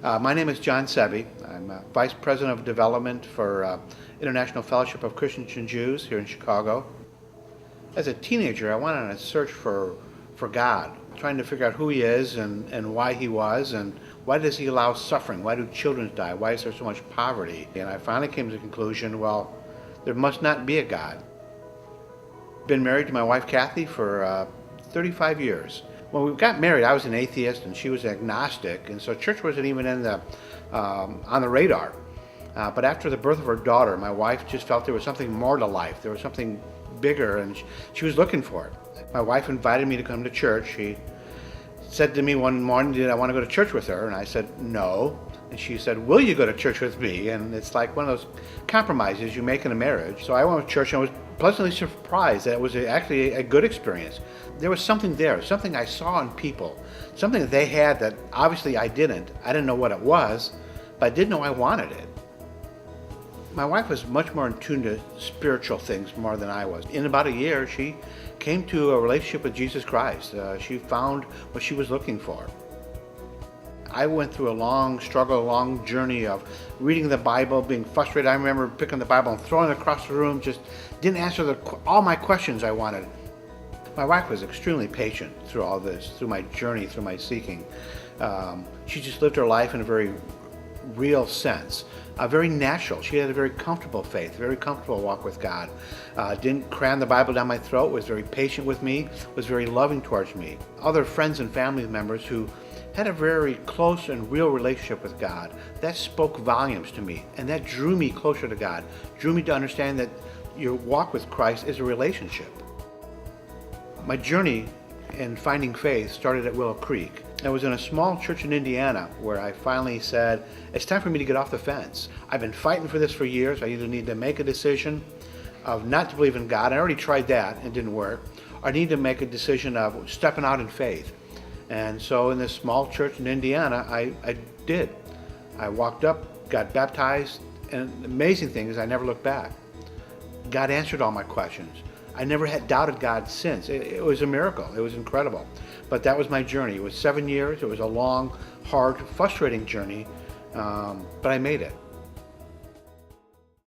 My name is John Sebby. I'm Vice President of Development for International Fellowship of Christians and Jews here in Chicago. As a teenager, I went on a search for God, trying to figure out who He is and why He was, and why does He allow suffering? Why do children die? Why is there so much poverty? And I finally came to the conclusion, well, there must not be a God. Been married to my wife Kathy for 35 years. When we got married, I was an atheist and she was agnostic, and so church wasn't even on the radar. But after the birth of her daughter, my wife just felt there was something more to life. There was something bigger, and she was looking for it. My wife invited me to come to church. She said to me one morning, did I want to go to church with her? And I said, no. And she said, will you go to church with me? And it's like one of those compromises you make in a marriage. So I went to church and I was pleasantly surprised that it was actually a good experience. There was something there, something I saw in people, something that they had that obviously I didn't. I didn't know what it was, but I did know I wanted it. My wife was much more in tune to spiritual things more than I was. In about a year, she came to a relationship with Jesus Christ. She found what she was looking for. I went through a long struggle, a long journey of reading the Bible, being frustrated. I remember picking the Bible and throwing it across the room, just didn't answer all my questions I wanted. My wife was extremely patient through all this, through my journey, through my seeking. She just lived her life in a very real sense, very natural. She had a very comfortable faith, very comfortable walk with God. Didn't cram the Bible down my throat, was very patient with me, was very loving towards me. Other friends and family members who had a very close and real relationship with God, that spoke volumes to me, and that drew me closer to God, drew me to understand that your walk with Christ is a relationship. My journey in finding faith started at Willow Creek. I was in a small church in Indiana where I finally said, it's time for me to get off the fence. I've been fighting for this for years. I either need to make a decision of not to believe in God. I already tried that, it didn't work. Or I need to make a decision of stepping out in faith. And so in this small church in Indiana, I did. I walked up, got baptized, and the amazing thing is I never looked back. God answered all my questions. I never had doubted God since. It was a miracle. It was incredible. But that was my journey. It was 7 years. It was a long, hard, frustrating journey, but I made it.